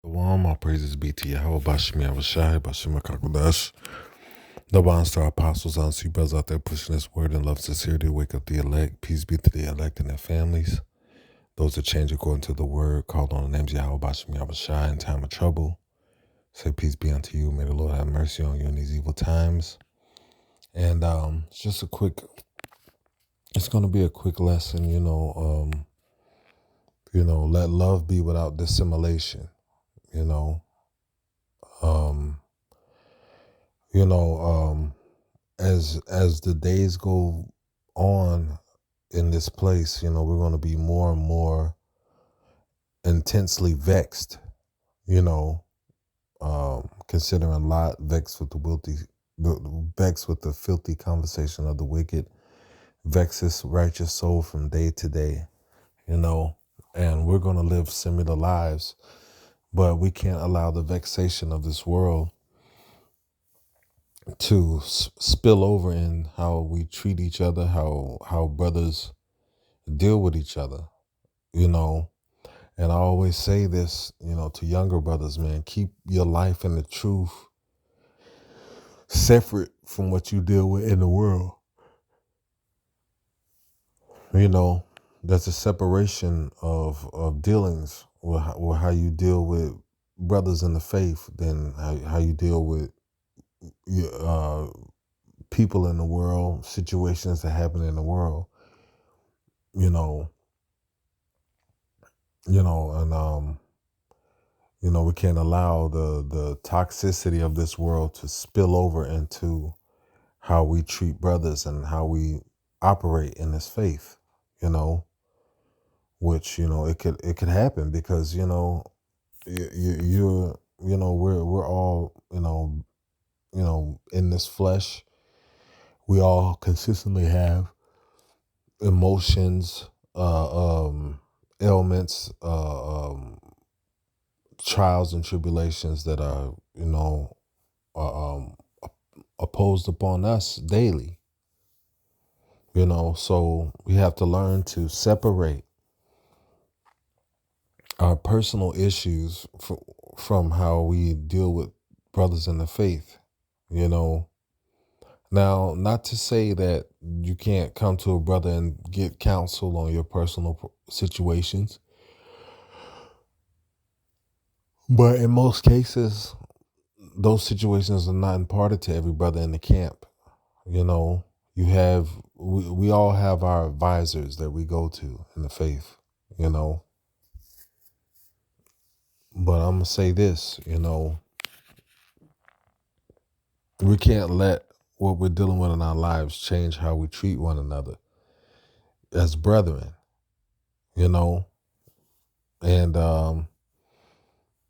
All praises be to Yahweh, Bashim Yahushai, Bashim Kakodash. The bonds to our apostles, on see brothers out there pushing this word in love, sincerity, wake up the elect. Peace be to the elect and their families. Those that change according to the word, called on the names of Yahweh, Bashim Yahushai in time of trouble. Say peace be unto you. May the Lord have mercy on you in these evil times. And it's just it's going to be a quick lesson, let love be without dissimulation, you know. Um, you know, as the days go on in this place, we're going to be more and more intensely vexed, considering Lot vexed with vexed with the filthy conversation of the wicked, vexes righteous soul from day to day, and we're going to live similar lives, but we can't allow the vexation of this world to spill over in how we treat each other, how brothers deal with each other, you know. And I always say this, to younger brothers, man, keep your life and the truth separate from what you deal with in the world. There's a separation of dealings with how you deal with brothers in the faith than how you deal with people in the world, situations that happen in the world, you know, we can't allow the toxicity of this world to spill over into how we treat brothers and how we operate in this faith, which, it could happen because, we're all, in this flesh. We all consistently have emotions, ailments, trials and tribulations that are, opposed upon us daily, so we have to learn to separate our personal issues from how we deal with brothers in the faith, Now, not to say that you can't come to a brother and get counsel on your personal situations, but in most cases, those situations are not imparted to every brother in the camp. We all have our advisors that we go to in the faith, But I'm going to say this, we can't let what we're dealing with in our lives change how we treat one another as brethren, and,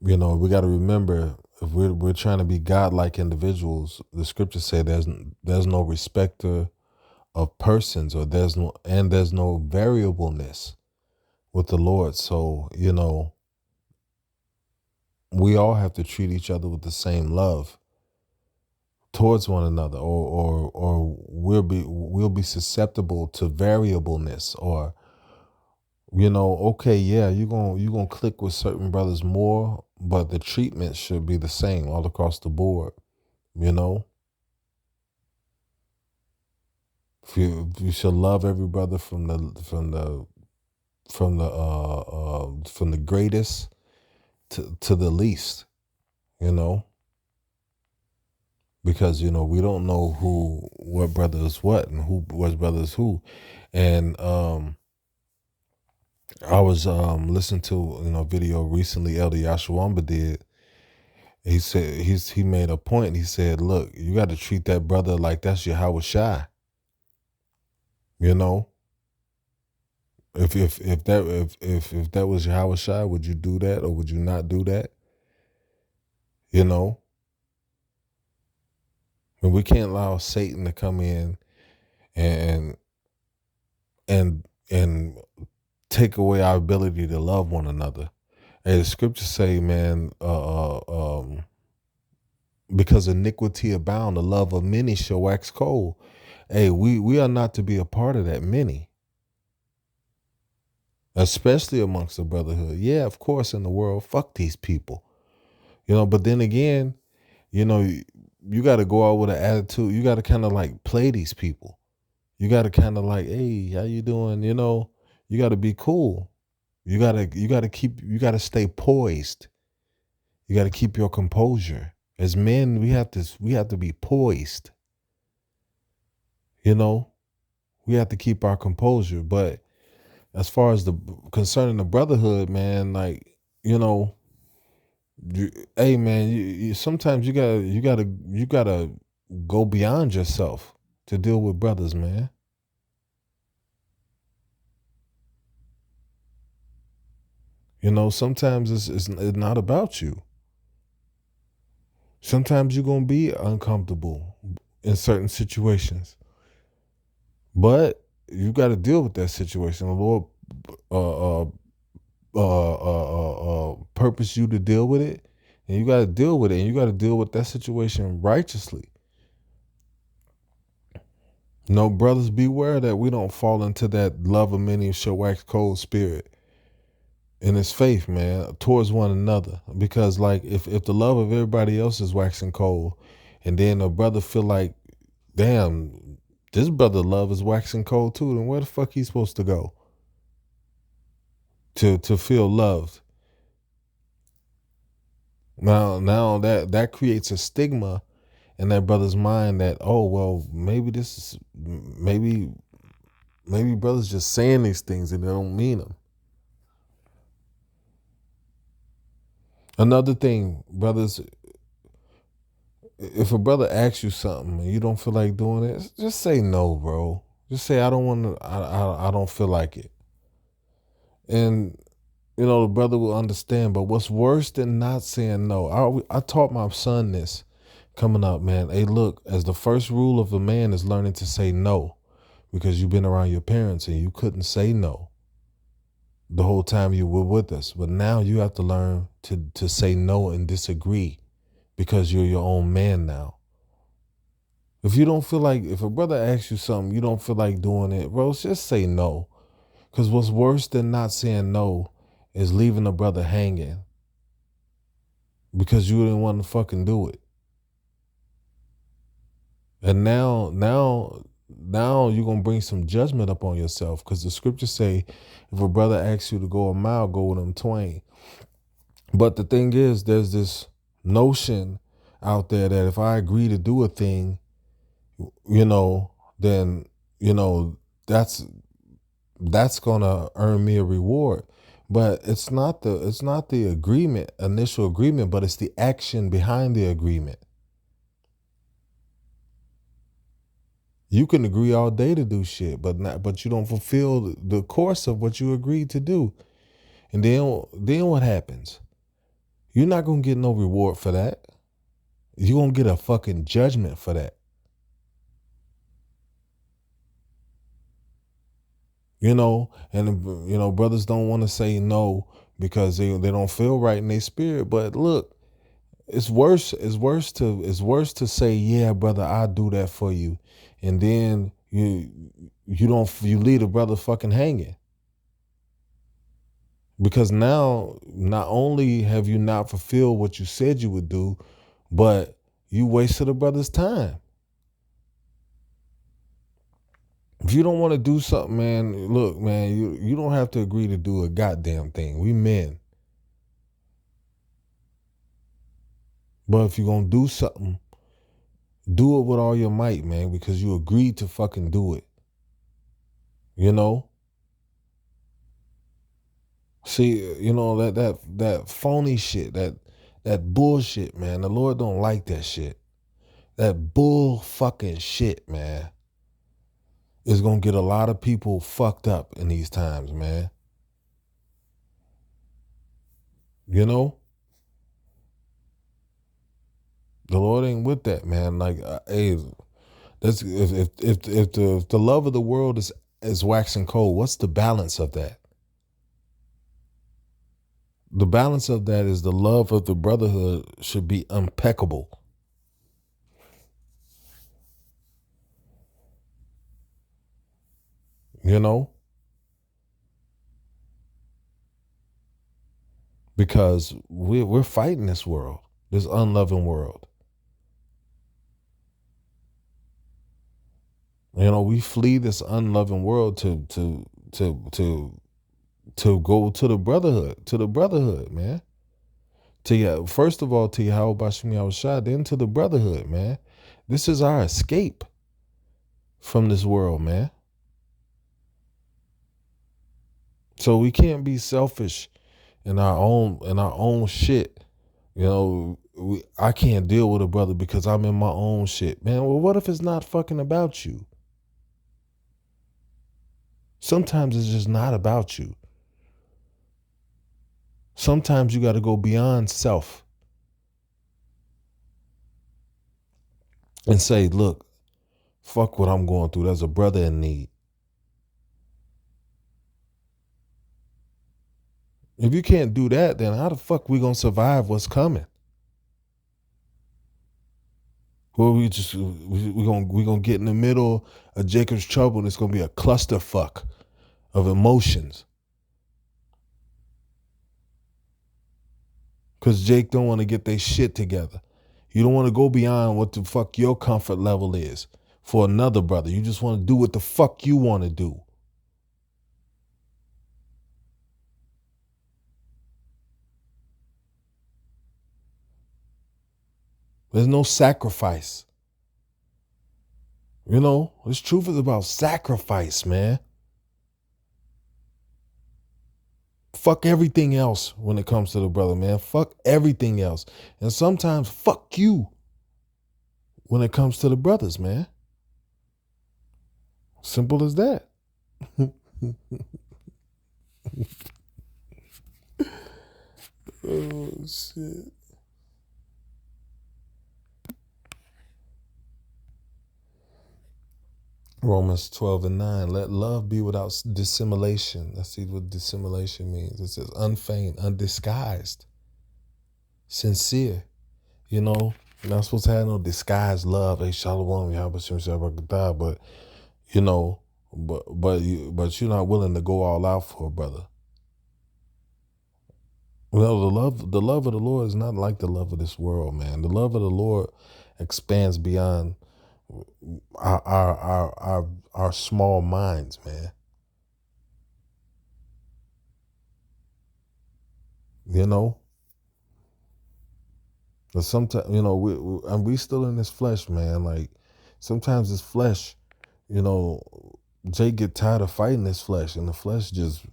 we got to remember, if we're trying to be godlike individuals, the scriptures say there's no respecter of persons, or there's no variableness with the Lord. So, we all have to treat each other with the same love towards one another, or we'll be susceptible to variableness, or okay, yeah, you're gonna click with certain brothers more, but the treatment should be the same all across the board. If you should love every brother from the greatest to the least, because we don't know what brother is what and what brother is who. And I was listening to a video recently Elder Yashawamba did. He said he made a point. He said, look, you got to treat that brother like that's your Hawashai. If that was your Hawashai, would you do that or would you not do that? And we can't allow Satan to come in and and take away our ability to love one another. And the scriptures say, man, because iniquity abound, the love of many shall wax cold. Hey, we are not to be a part of that many, especially amongst the brotherhood. Yeah, of course, in the world, fuck these people. But then again, you got to go out with an attitude. You got to kind of like play these people. You got to kind of like, hey, how you doing? You got to be cool. You got to stay poised. You got to keep your composure. As men, we have to be poised. You know, we have to keep our composure. But as far as the concerning the brotherhood, man, like, hey man, sometimes you gotta go beyond yourself to deal with brothers, man. Sometimes it's not about you. Sometimes you're gonna be uncomfortable in certain situations, but you got to deal with that situation. The Lord uh, uh, purpose you to deal with it, and you got to deal with it, and you got to deal with that situation righteously. No, brothers, beware that we don't fall into that love of many shall wax cold spirit in his faith, man, towards one another. Because like if the love of everybody else is waxing cold, and then a brother feel like, damn, this brother love is waxing cold too, then where the fuck he supposed to go to feel loved? Now that creates a stigma in that brother's mind that, oh well, maybe brothers just saying these things and they don't mean them. Another thing, brothers, if a brother asks you something and you don't feel like doing it, just say no, bro. Just say I don't want to. I don't feel like it, and the brother will understand. But what's worse than not saying no? I taught my son this coming up, man. Hey, look, as the first rule of a man is learning to say no, because you've been around your parents and you couldn't say no the whole time you were with us. But now you have to learn to say no and disagree because you're your own man now. If a brother asks you something, you don't feel like doing it, bro, just say no. Because what's worse than not saying no is leaving a brother hanging because you didn't want to fucking do it. And now you're going to bring some judgment up on yourself because the scriptures say if a brother asks you to go a mile, go with him twain. But the thing is, there's this notion out there that if I agree to do a thing, then, that's gonna earn me a reward. But it's not the agreement, initial agreement, but it's the action behind the agreement. You can agree all day to do shit, but you don't fulfill the course of what you agreed to do. And then what happens? You're not gonna get no reward for that. You're gonna get a fucking judgment for that. And brothers don't want to say no because they don't feel right in their spirit. But look, it's worse to say, yeah, brother, I'll do that for you, and then you leave a brother fucking hanging. Because now not only have you not fulfilled what you said you would do, but you wasted a brother's time. If you don't want to do something, man, look, man, you don't have to agree to do a goddamn thing. We men. But if you're gonna do something, do it with all your might, man, because you agreed to fucking do it. You know? See, that phony shit, that bullshit, man. The Lord don't like that shit. That bull fucking shit, man, is gonna get a lot of people fucked up in these times, man. You know? The Lord ain't with that, man. Like, hey, that's if the love of the world is waxing cold, what's the balance of that? The balance of that is the love of the brotherhood should be impeccable. You know, because we're fighting this world. This unloving world. We flee this unloving world to go to the brotherhood, man. First of all, to Yahweh Bashim Yahushua, then to the brotherhood, man. This is our escape from this world, man. So we can't be selfish in our own shit. I can't deal with a brother because I'm in my own shit, man. Well, what if it's not fucking about you? Sometimes it's just not about you. Sometimes you got to go beyond self and say, look, fuck what I'm going through. There's a brother in need. If you can't do that, then how the fuck we gonna survive what's coming? Well, we gonna get in the middle of Jacob's trouble, and it's gonna be a clusterfuck of emotions. Cause Jake don't want to get their shit together. You don't want to go beyond what the fuck your comfort level is for another brother. You just want to do what the fuck you want to do. There's no sacrifice. This truth is about sacrifice, man. Fuck everything else when it comes to the brother, man. Fuck everything else. And sometimes fuck you when it comes to the brothers, man. Simple as that. Oh, shit. Romans 12:9. Let love be without dissimulation. Let's see what dissimulation means. It says unfeigned, undisguised, sincere. You're not supposed to have no disguised love. Hey, shalom, but but you're not willing to go all out for a brother. The love of the Lord is not like the love of this world, man. The love of the Lord expands beyond our small minds, man. But sometimes, we still in this flesh, man. Like sometimes this flesh, Jay get tired of fighting this flesh, and the flesh just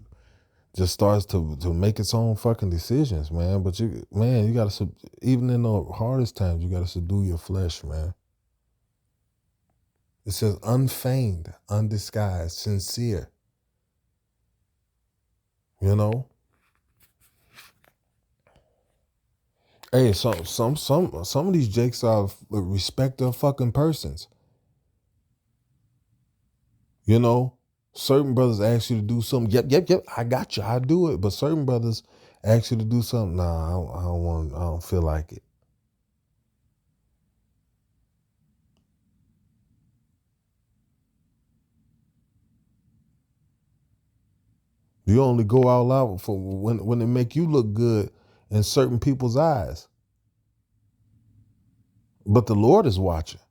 starts to make its own fucking decisions, man. But you gotta, even in the hardest times, you gotta subdue your flesh, man. It says unfeigned, undisguised, sincere. Hey, some of these jakes are respect of fucking persons. Certain brothers ask you to do something. Yep. I got you. I do it. But certain brothers ask you to do something. Nah, I don't want. I don't feel like it. You only go all out for when it make you look good in certain people's eyes. But the Lord is watching.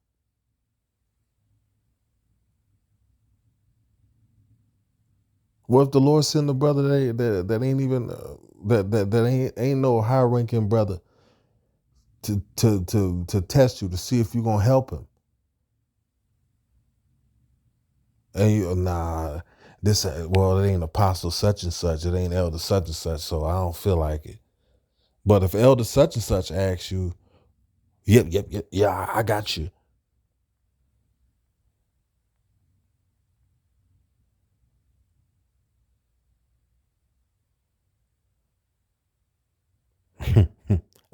What if the Lord send a brother that ain't even that ain't no high ranking brother to test you to see if you're gonna help him? And it ain't apostle such and such, it ain't elder such and such, so I don't feel like it. But if elder such and such asks you, yep, yeah, I got you.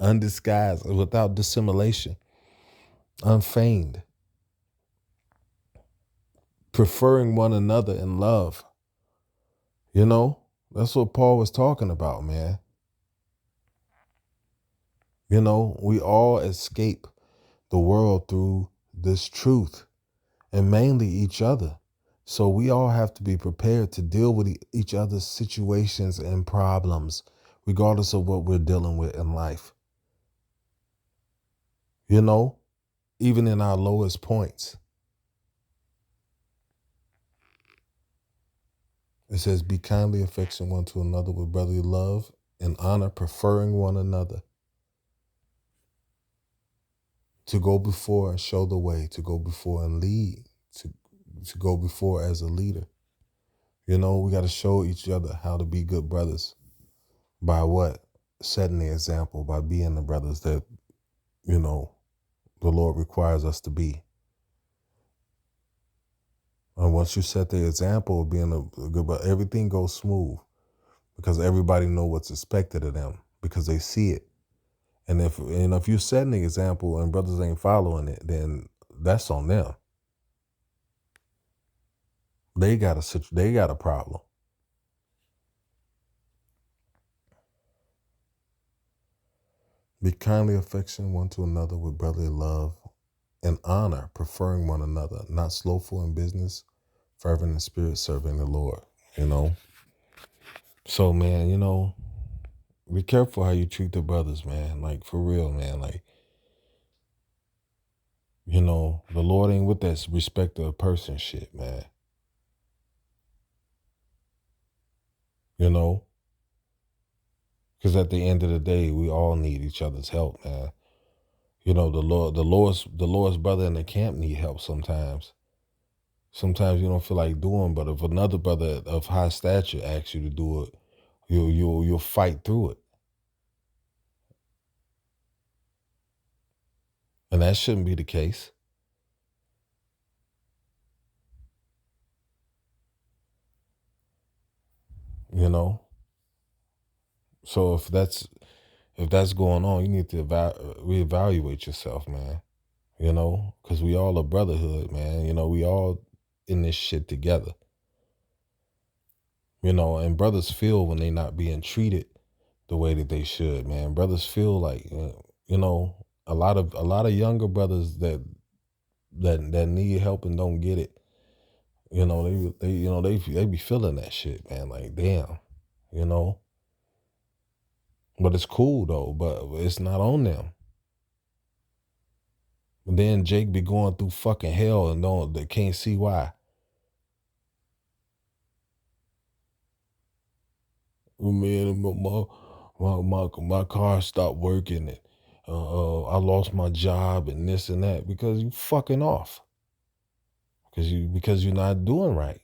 Undisguised, without dissimulation, unfeigned, preferring one another in love. That's what Paul was talking about, man. We all escape the world through this truth, and mainly each other. So we all have to be prepared to deal with each other's situations and problems, regardless of what we're dealing with in life. You know, even in our lowest points. It says, be kindly affectionate one to another with brotherly love and honor, preferring one another. To go before and show the way, to go before and lead, to go before as a leader. You know, we got to show each other how to be good brothers. By what? Setting the example, by being the brothers that, you know, the Lord requires us to be. And once you set the example of being a good brother, everything goes smooth because everybody know what's expected of them because they see it. And if you're setting the example and brothers ain't following it, then that's on them. They got a problem. Be kindly affectionate one to another with brotherly love and honor, preferring one another, not slothful in business, fervent in spirit, serving the Lord. You know. So man, you know, be careful how you treat the brothers, man. Like for real, man. Like, you know, the Lord ain't with that respect of a person shit, man. You know, because at the end of the day, we all need each other's help, man. You know, the Lord's brother in the camp need help sometimes. Sometimes you don't feel like doing, but if another brother of high stature asks you to do it, you'll fight through it. And that shouldn't be the case. You know? So if that's going on, you need to reevaluate yourself, man. You know? Because we all a brotherhood, man. You know, we all in this shit together. You know, and brothers feel when they not being treated the way that they should, man. Brothers feel like, you know, a lot of younger brothers that need help and don't get it. You know, they be feeling that shit, man. Like, damn, you know. But it's cool though, but it's not on them. And then Jake be going through fucking hell and they can't see why. Man, my car stopped working and I lost my job and this and that because you fucking off. Because you're not doing right.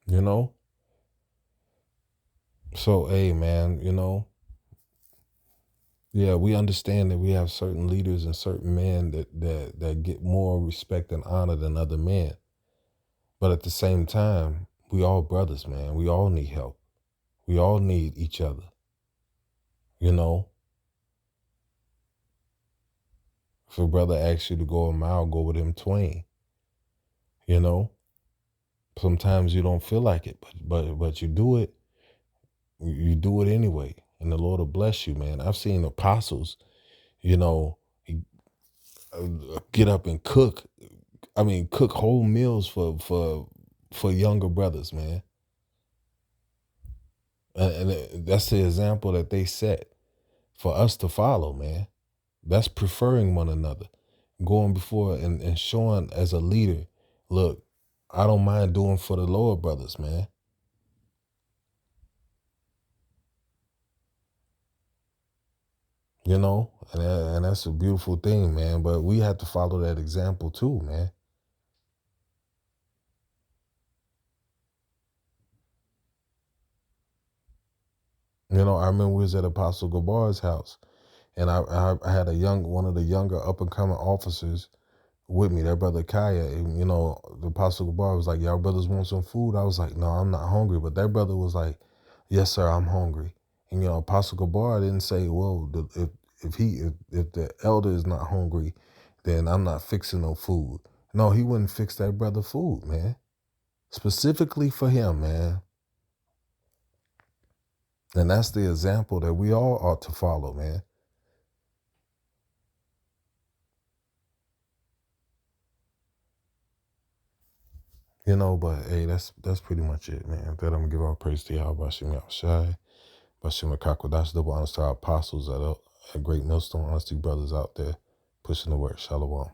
You know? So hey man, you know, yeah, we understand that we have certain leaders and certain men that get more respect and honor than other men. But at the same time, we all brothers, man. We all need help. We all need each other. You know? If a brother asks you to go a mile, go with him twain. You know? Sometimes you don't feel like it, but you do it. You do it anyway. And the Lord will bless you, man. I've seen apostles, you know, get up and cook. I mean, cook whole meals for younger brothers, man. And that's the example that they set for us to follow, man. That's preferring one another, going before and showing as a leader, look, I don't mind doing for the lower brothers, man. You know, and that's a beautiful thing, man. But we have to follow that example too, man. You know, I remember we was at Apostle Gabar's house, and I had one of the younger up and coming officers with me, their brother Kaya. And, you know, the Apostle Gabar was like, y'all brothers want some food? I was like, no, I'm not hungry. But their brother was like, yes, sir, I'm hungry. And, you know, Apostle Gabar didn't say, well, if the elder is not hungry, then I'm not fixing no food. No, he wouldn't fix that brother food, man. Specifically for him, man. And that's the example that we all ought to follow, man. But hey, that's pretty much it, man. That I'm gonna give all praise to Yahweh Bashim Yahushai, Bashim Kakwadash, double honors to our apostles at Great Millstone, honesty brothers out there pushing the word. Shalom.